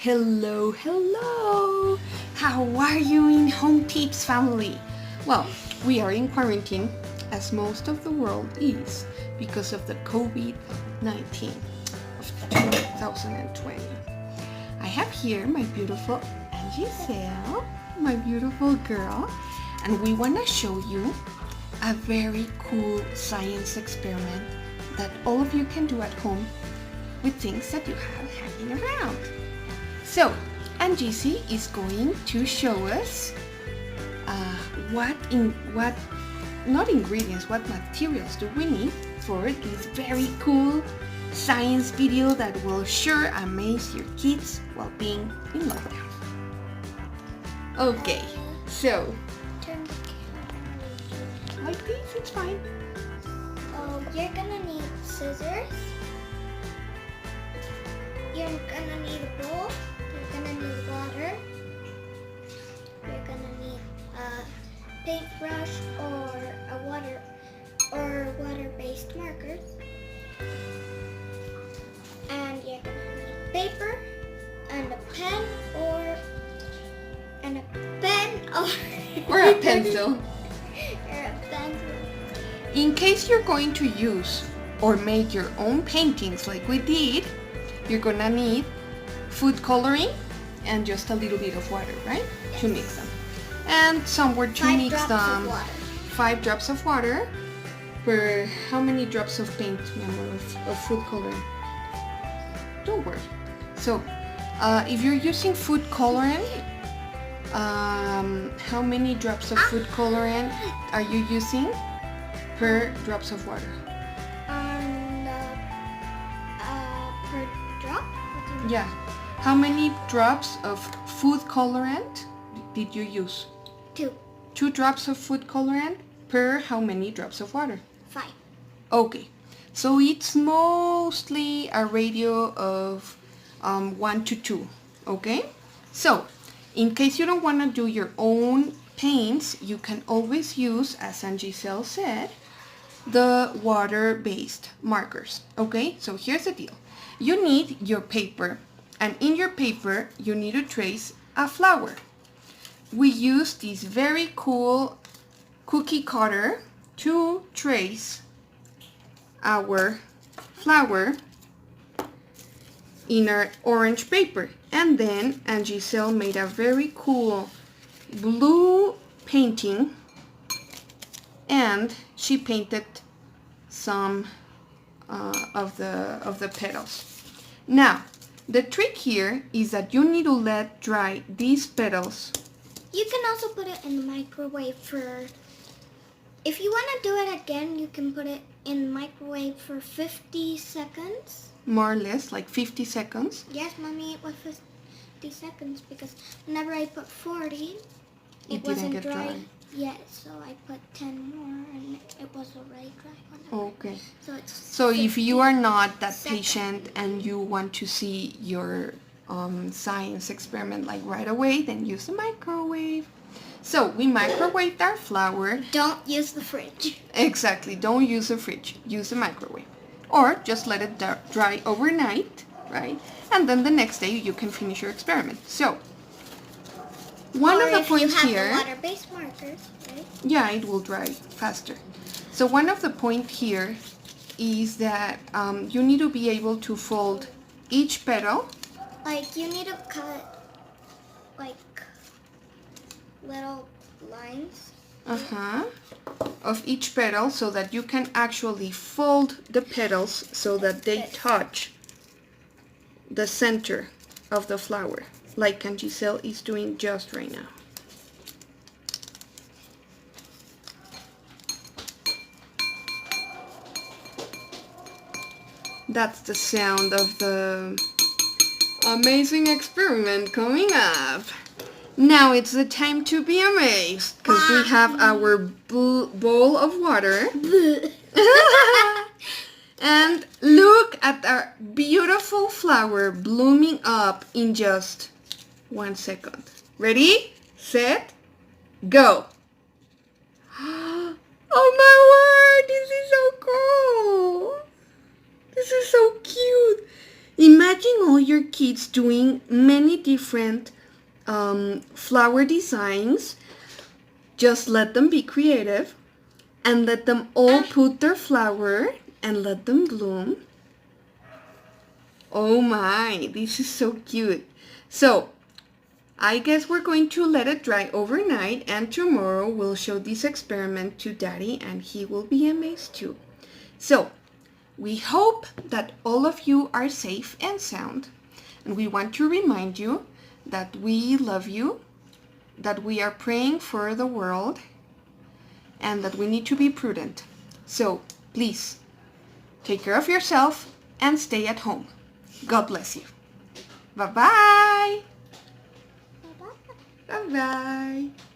Hello, hello! How are you in Home Tips family? Well, we are in quarantine, as most of the world is, because of the COVID-19 of 2020. I have here my beautiful Giselle, my beautiful girl, and we want to show you a very cool science experiment that all of you can do at home with things that you have hanging around. So, Angie is going to show us what materials do we need for this very cool science video that will sure amaze your kids while being in lockdown. Okay, so like this, it's fine. You're gonna need scissors. You're gonna need a bowl. You're gonna need water. You're gonna need a paintbrush or water-based markers. And you're gonna need paper and a pen or Or a pencil. Or a pencil. In case you're going to use or make your own paintings like we did, you're gonna need food coloring and just a little bit of water, right? Yes. To mix them. And somewhere to mix them. 5 drops of water per how many drops of paint, of food coloring? Don't worry. So, if you're using food coloring, how many drops of food coloring are you using per drops of water? Per drop? Yeah. How many drops of food colorant did you use? 2. 2 drops of food colorant per how many drops of water? 5. Okay. So it's mostly a ratio of 1 to 2. Okay? So, in case you don't want to do your own paints, you can always use, as Giselle said, the water-based markers. Okay? So here's the deal. You need your paper, and in your paper you need to trace a flower. We use this very cool cookie cutter to trace our flower in our orange paper. And then Giselle made a very cool blue painting, and she painted some of the petals. Now, the trick here is that you need to let dry these petals. You can also put it in the microwave for, if you want to do it again, you can put it in the microwave for 50 seconds. More or less, like 50 seconds. Yes, Mommy, it was 50 seconds because whenever I put 40, It wasn't didn't get dry. yet, so I put 10 more and it was already dry. Okay. So if you are not that seconds. patient and you want to see your science experiment like right away, then use the microwave. So we microwaved our flour. Don't use the fridge. Exactly. Don't use the fridge. Use the microwave. Or just let it dry overnight, right? And then the next day you can finish your experiment. So, one of the points if you here... have the water-based markers, right? Yeah, it will dry faster. So one of the points here is that you need to be able to fold each petal. Like you need to cut like little lines. Of each petal so that you can actually fold the petals so that they touch the center of the flower, like Giselle is doing just right now. That's the sound of the amazing experiment coming up. Now it's the time to be amazed because we have our bowl of water. And look at our beautiful flower blooming up in just 1 second. Ready, set, go. Oh my word, this is so cool. This is so cute. Imagine all your kids doing many different flower designs. Just let them be creative and let them all put their flower and let them bloom. Oh my, this is so cute. So, I guess we're going to let it dry overnight, and tomorrow we'll show this experiment to Daddy and he will be amazed too. So, we hope that all of you are safe and sound, and we want to remind you that we love you, that we are praying for the world, and that we need to be prudent. So, please, take care of yourself and stay at home. God bless you. Bye-bye. Bye-bye.